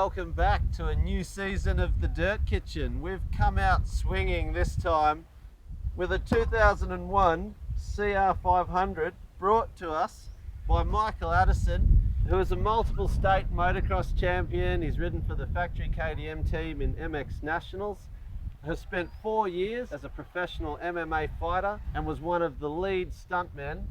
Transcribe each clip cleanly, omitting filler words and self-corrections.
welcome back to a new season of the Dirt Kitchen. We've come out swinging this time with a 2001 CR500 brought to us by Michael Addison, who is a multiple state motocross champion. He's ridden for the factory KTM team in MX Nationals, has spent 4 years as a professional MMA fighter and was one of the lead stuntmen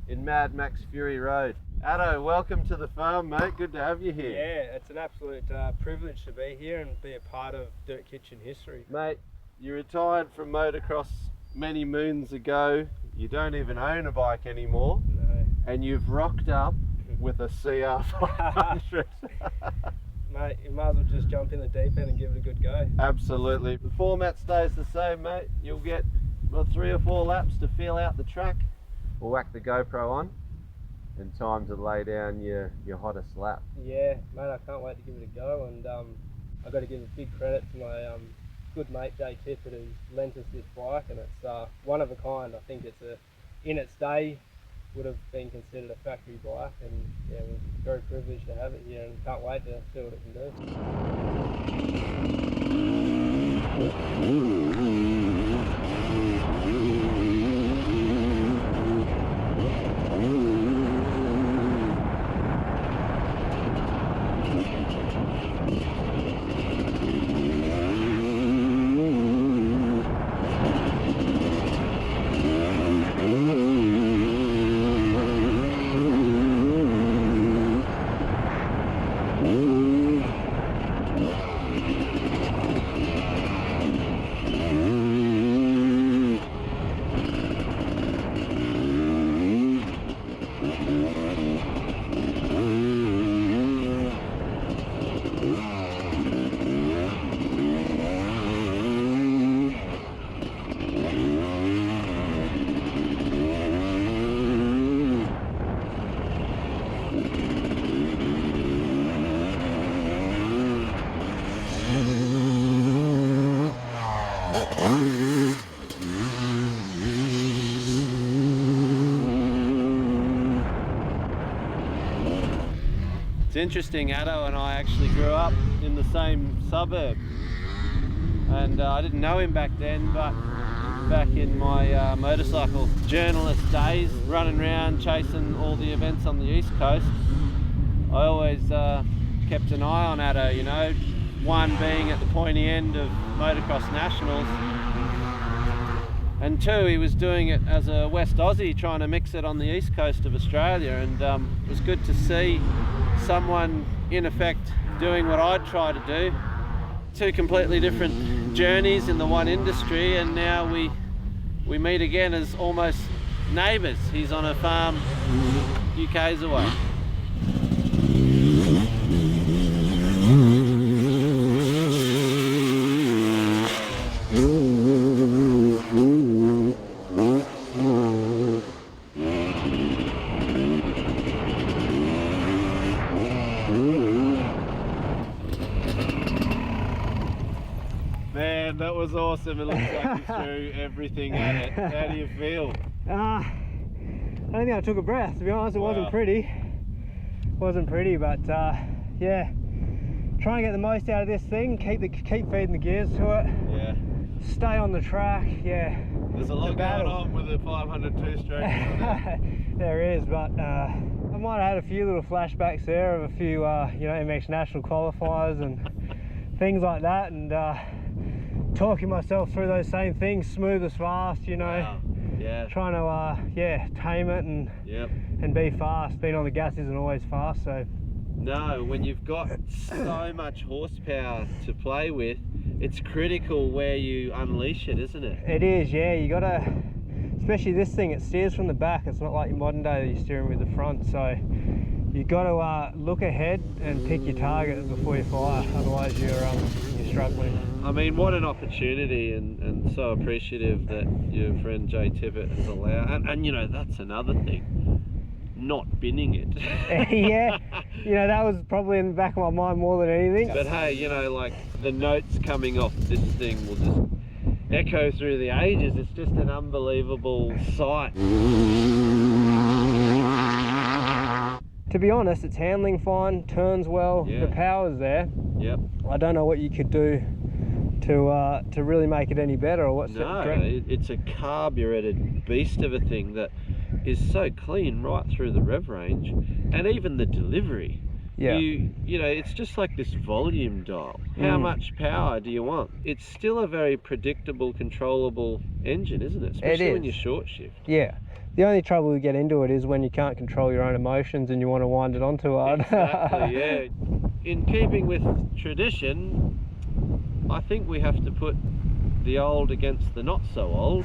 in Mad Max Fury Road. Addo, welcome to the farm, mate. Good to have you here. Yeah, it's an absolute privilege to be here and be a part of Dirt Kitchen history. Mate, you retired from motocross many moons ago. You don't even own a bike anymore. No. And you've rocked up with a CR500. Mate, you might as well just jump in the deep end and give it a good go. Absolutely. The format stays the same, mate. You'll get 3 or 4 laps to feel out the track. We'll whack the GoPro on and time to lay down your hottest lap. Yeah, mate, I can't wait to give it a go, and I've got to give a big credit to my good mate Jay Tippett, who's lent us this bike, and it's one of a kind. I think it's in its day would have been considered a factory bike, and yeah, we're very privileged to have it here and can't wait to see what it can do. It's interesting, Addo and I actually grew up in the same suburb, and I didn't know him back then, but back in my motorcycle journalist days, running around chasing all the events on the East Coast, I always kept an eye on Addo, you know, one being at the pointy end of Motocross Nationals, and two, he was doing it as a West Aussie, trying to mix it on the East Coast of Australia, and it was good to see someone in effect doing what I'd try to do. Two completely different journeys in the one industry, and now we meet again as almost neighbours. He's on a farm UK's away. Man, that was awesome. It looks like you threw everything at it. How do you feel? I don't think I took a breath, to be honest. It wasn't pretty. Wasn't pretty, but yeah. Try and get the most out of this thing. Keep feeding the gears to it. Yeah. Stay on the track. Yeah. There's a lot going on with a 500 2-stroke. There is, but I might have had a few little flashbacks there of a few, you know, MX National qualifiers and things like that, and talking myself through those same things, smooth as fast, you know. Wow. Yeah. Trying to yeah, tame it and and be fast. Being on the gas isn't always fast, so. No, when you've got so much horsepower to play with, it's critical where you unleash it, isn't it? It is, yeah. You gotta, especially this thing, it steers from the back. It's not like your modern day that you're steering with the front, so you gotta look ahead and pick your target before you fire, otherwise you're struggling. I mean, what an opportunity, and so appreciative that your friend Jay Tippett has allowed, and you know, that's another thing, not binning it. Yeah, you know, that was probably in the back of my mind more than anything. But hey, you know, like the notes coming off this thing will just echo through the ages. It's just an unbelievable sight. to be honest, it's handling fine, turns well, Yeah. the power's there. Yep. I don't know what you could do to really make it any better, or what's No, it's a carbureted beast of a thing that is so clean right through the rev range, and even the delivery. Yeah. You know, it's just like this volume dial. How much power do you want? It's still a very predictable, controllable engine, isn't it? Especially when you're short shift. Yeah. The only trouble we get into it is when you can't control your own emotions and you want to wind it on too hard. Exactly, yeah. In keeping with tradition, I think we have to put the old against the not so old.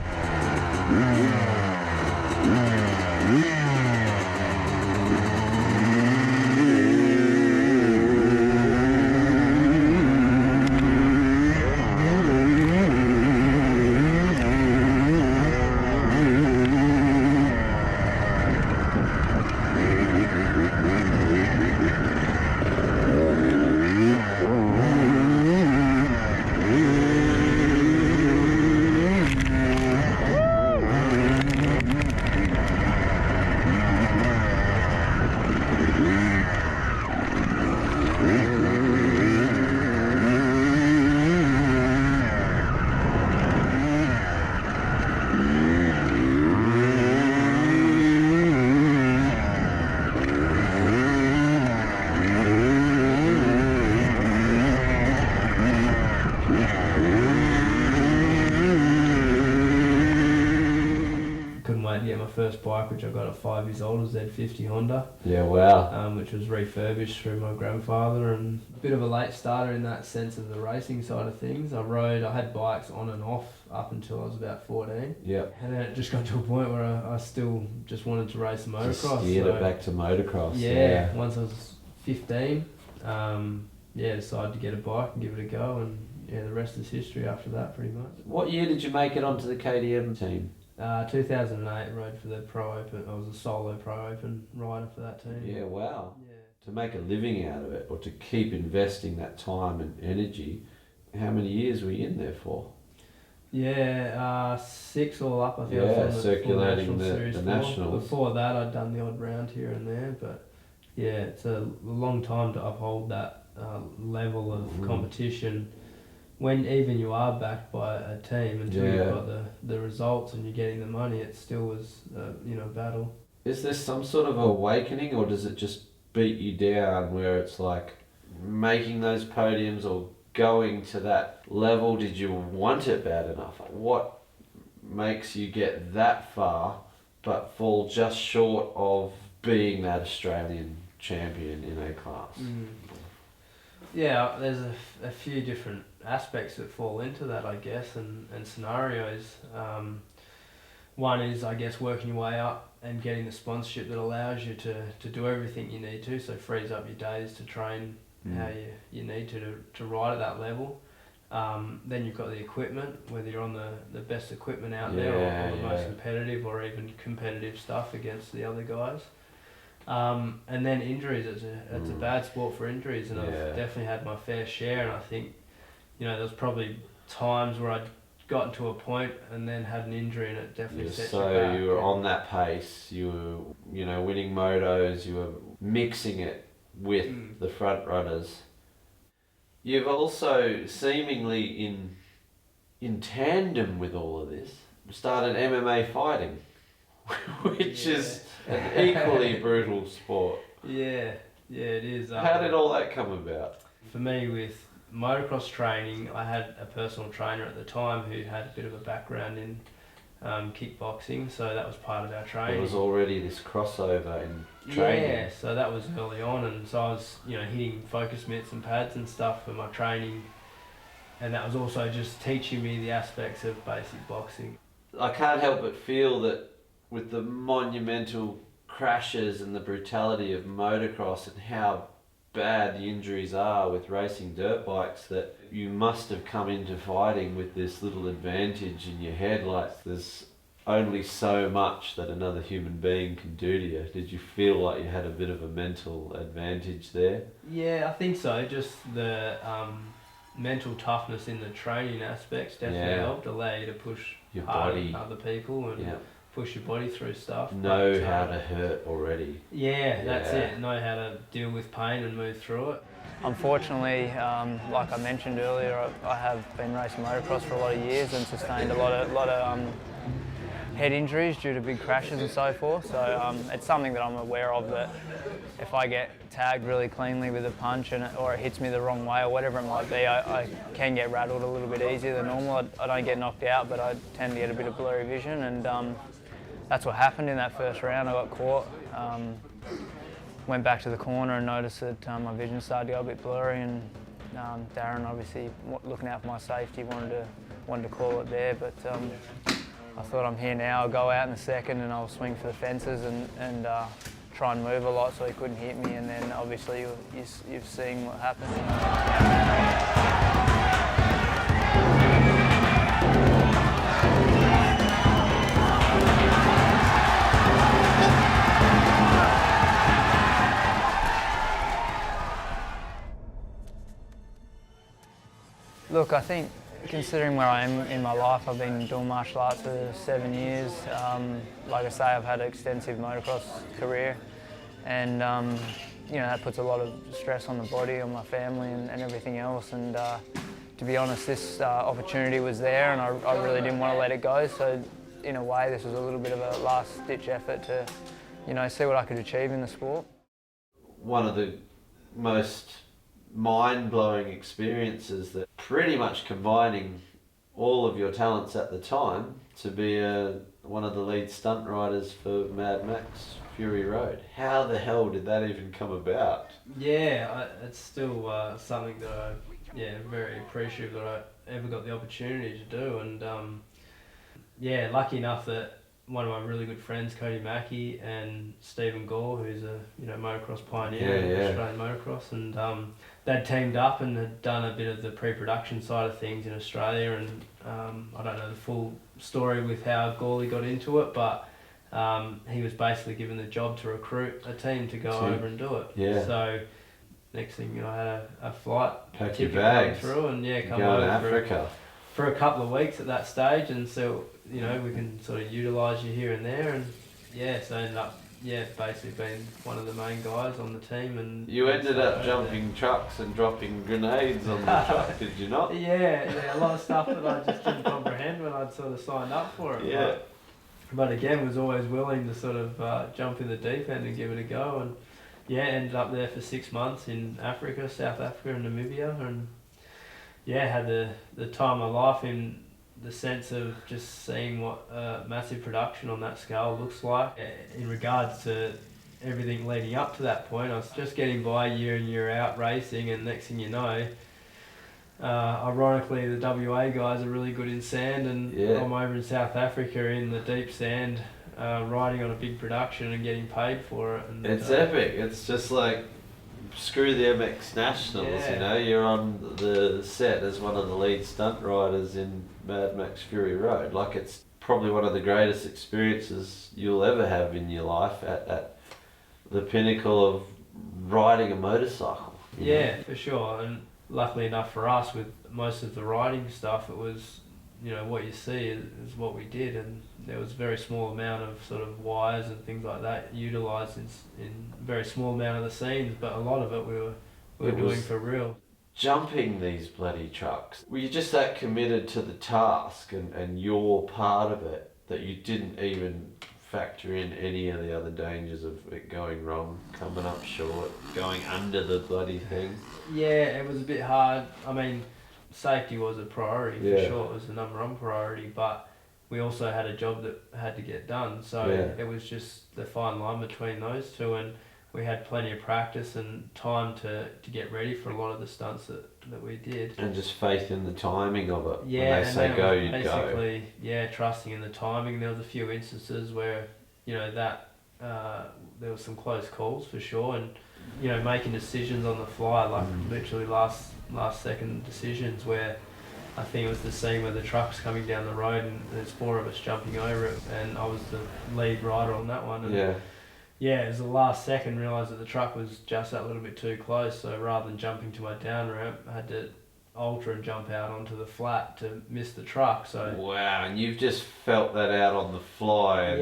First bike, which I got at 5 years old, was Z50 Honda. Yeah, wow. Which was refurbished through my grandfather, and a bit of a late starter in that sense of the racing side of things. I had bikes on and off up until I was about 14. Yeah. And then it just got to a point where I still just wanted to race motocross. Just steered it back to motocross. Yeah, once I was 15, decided to get a bike and give it a go, and the rest is history after that, pretty much. What year did you make it onto the KTM team? 2008, rode for the Pro Open. I was a solo Pro Open rider for that team. Yeah, wow. Yeah. To make a living out of it, or to keep investing that time and energy, how many years were you in there for? Yeah, 6 all up, I think. Yeah, I was on circulating the nationals. Before that, I'd done the odd round here and there, but yeah, it's a long time to uphold that level of competition. When even you are backed by a team, until you've got the results and you're getting the money, it still was a battle. Is there some sort of awakening, or does it just beat you down where it's like making those podiums or going to that level? Did you want it bad enough? What makes you get that far but fall just short of being that Australian champion in a class? Yeah, there's a few different aspects that fall into that, I guess, and scenarios. One is, I guess, working your way up and getting the sponsorship that allows you to do everything you need to, so frees up your days to train how you need to ride at that level. Then you've got the equipment, whether you're on the best equipment out there or the most competitive, or even competitive stuff against the other guys. And then injuries. It's a bad sport for injuries, and I've definitely had my fair share, and I think there's probably times where I'd gotten to a point and then had an injury, and it definitely set you back. So you were on that pace, you were winning motos, you were mixing it with the front runners. You've also seemingly in tandem with all of this started MMA fighting, which is an equally brutal sport. Yeah, it is. How did all that come about? For me, with motocross training, I had a personal trainer at the time who had a bit of a background in kickboxing, so that was part of our training. There was already this crossover in training. Yeah, so that was early on, and so I was hitting focus mitts and pads and stuff for my training, and that was also just teaching me the aspects of basic boxing. I can't help but feel that with the monumental crashes and the brutality of motocross and how bad the injuries are with racing dirt bikes, that you must have come into fighting with this little advantage in your head, like there's only so much that another human being can do to you. Did you feel like you had a bit of a mental advantage there? Yeah, I think so. Just the mental toughness in the training aspects definitely helped, allow you to push your harder body, than other people, and push your body through stuff. Know how to hurt already. Yeah, that's it. Know how to deal with pain and move through it. Unfortunately, like I mentioned earlier, I have been racing motocross for a lot of years and sustained a lot of head injuries due to big crashes and so forth. So it's something that I'm aware of, that if I get tagged really cleanly with a punch or it hits me the wrong way or whatever it might be, I can get rattled a little bit easier than normal. I don't get knocked out, but I tend to get a bit of blurry vision, and that's what happened in that first round. I got caught. Went back to the corner and noticed that my vision started to go a bit blurry, and Darren, obviously looking out for my safety, wanted to call it there, but I thought, I'm here now, I'll go out in a second and I'll swing for the fences and try and move a lot so he couldn't hit me, and then obviously you've seen what happened. Look, I think considering where I am in my life, I've been doing martial arts for 7 years. Like I say, I've had an extensive motocross career, and you know, that puts a lot of stress on the body, on my family and everything else. And to be honest, this opportunity was there, and I really didn't want to let it go. So in a way, this was a little bit of a last-ditch effort to, you know, see what I could achieve in the sport. One of the most mind-blowing experiences, that pretty much combining all of your talents at the time to be one of the lead stunt riders for Mad Max Fury Road. How the hell did that even come about? Yeah, it's still something that I'm very appreciative that I ever got the opportunity to do, and yeah, lucky enough that one of my really good friends, Cody Mackey, and Stephen Gore, who's a motocross pioneer in Australian motocross, and they'd teamed up and had done a bit of the pre-production side of things in Australia, and I don't know the full story with how Gorley got into it, but he was basically given the job to recruit a team to go over and do it. Yeah. So next thing I had a flight ticket come through, and come over to Africa for a couple of weeks at that stage, and so we can sort of utilise you here and there, and so I ended up basically being one of the main guys on the team. And you ended up jumping trucks and dropping grenades on the truck, did you not? Yeah, a lot of stuff that I just didn't comprehend when I'd sort of signed up for it. Yeah. But again, was always willing to sort of jump in the deep end and give it a go, and ended up there for 6 months in Africa, South Africa and Namibia, and had the time of my life in the sense of just seeing what massive production on that scale looks like. In regards to everything leading up to that point, I was just getting by year in, year out racing, and next thing you know, ironically the WA guys are really good in sand, and I'm over in South Africa in the deep sand, riding on a big production and getting paid for it. And it's epic. It's just like, screw the MX Nationals, you're on the set as one of the lead stunt riders in Mad Max Fury Road. Like, it's probably one of the greatest experiences you'll ever have in your life, at the pinnacle of riding a motorcycle. Yeah, for sure. And luckily enough for us, with most of the riding stuff, it was, what you see is what we did, and there was a very small amount of sort of wires and things like that utilised in very small amount of the scenes, but a lot of it we were doing for real. Jumping these bloody trucks, were you just that committed to the task and your part of it that you didn't even factor in any of the other dangers of it going wrong, coming up short, going under the bloody thing? Yeah, it was a bit hard. I mean, safety was a priority for sure. It was the number one priority, but we also had a job that had to get done, so it was just the fine line between those two, and we had plenty of practice and time to get ready for a lot of the stunts that we did. And just faith in the timing of it. Yeah, when they say go, you'd go. Basically, trusting in the timing. There was a few instances where, there was some close calls for sure, and making decisions on the fly, like literally last second decisions, where I think it was the scene where the truck's coming down the road and there's 4 of us jumping over it, and I was the lead rider on that one. And it was the last second, realised that the truck was just that little bit too close, so rather than jumping to my down ramp, I had to ultra jump out onto the flat to miss the truck. So wow, and you've just felt that out on the fly. And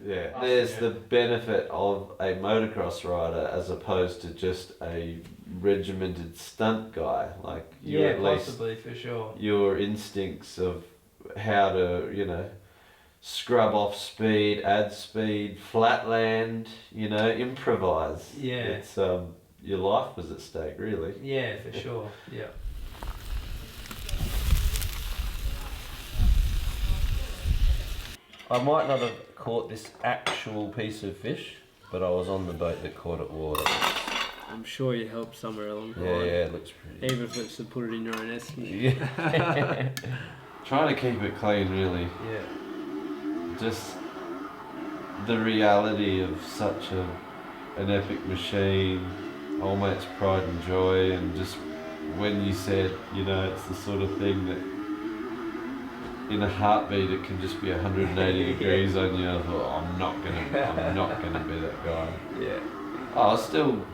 yeah. There's the benefit of a motocross rider as opposed to just a regimented stunt guy. Like you at least possibly, for sure. Your instincts of how to, scrub off speed, add speed, flatland, improvise. Yeah. It's your life was at stake, really. Yeah, for sure. Yeah. I might not have caught this actual piece of fish, but I was on the boat that caught it water. I'm sure you helped somewhere along the Yeah, line. it looks pretty. Even if it's to put it in your own estimate. Yeah. Trying to keep it clean, really. Yeah. Just the reality of such an epic machine, old mate's pride and joy, and just when you said, it's the sort of thing that in a heartbeat it can just be 180 degrees on you. I thought, I'm not gonna be that guy. Yeah. Oh, I still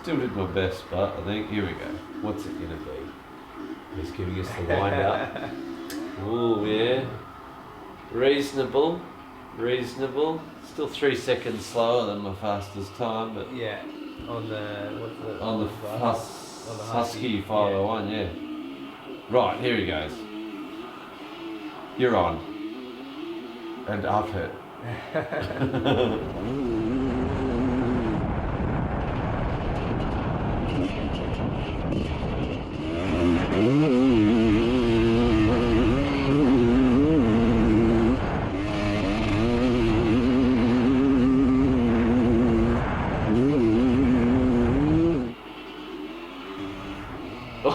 did my best, but I think here we go. What's it gonna be? He's giving us the wind up. Ooh, yeah. Reasonable. Still 3 seconds slower than my fastest time, but Yeah. On the Husky 501, yeah. Right, here he goes. You're on. And up it.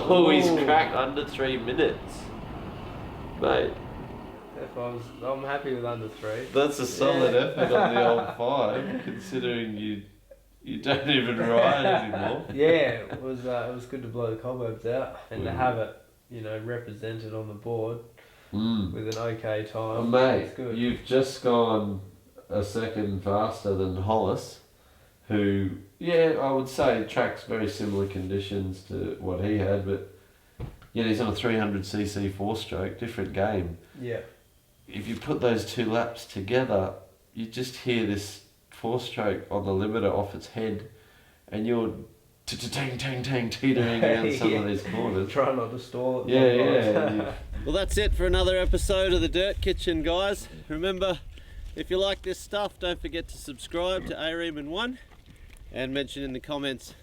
Oh, he's cracked under 3 minutes. Mate, I'm happy with under 3. that's a solid effort on the old 5, considering you don't even ride anymore. Yeah, it was good to blow the cobwebs out and to have it, represented on the board with an okay time. Oh, mate, It's good. you've just gone a second faster than Hollis, who, I would say tracks very similar conditions to what he had, but he's on a 300cc 4-stroke, different game. Yeah. If you put those 2 laps together, you just hear this 4-stroke on the limiter off its head, and you're tang teetering around some of these corners. Try not to stall it. Yeah. Well, that's it for another episode of the Dirt Kitchen, guys. Remember, if you like this stuff, don't forget to subscribe to Riemann 1 and mention in the comments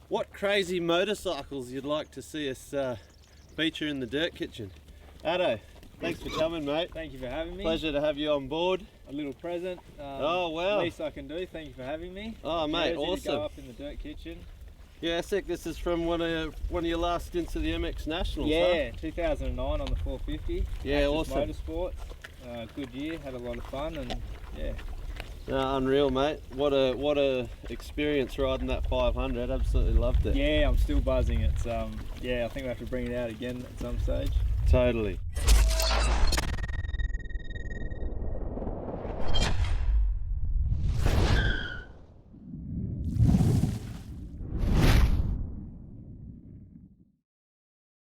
what crazy motorcycles you'd like to see us feature in the Dirt Kitchen. Addo, thanks for coming, mate. Thank you for having me. Pleasure to have you on board. A little present. Oh, wow. Least I can do. Thank you for having me. Oh, mate, Jersey awesome. To go up in the Dirt Kitchen. Yeah, sick. This is from one of your last stints of the MX Nationals. Yeah, 2009 on the 450. Yeah, Addison awesome. Motorsports. Good year. Had a lot of fun and yeah. Unreal, mate. What a experience riding that 500. Absolutely loved it. Yeah, I'm still buzzing. It's I think we have to bring it out again at some stage. Totally.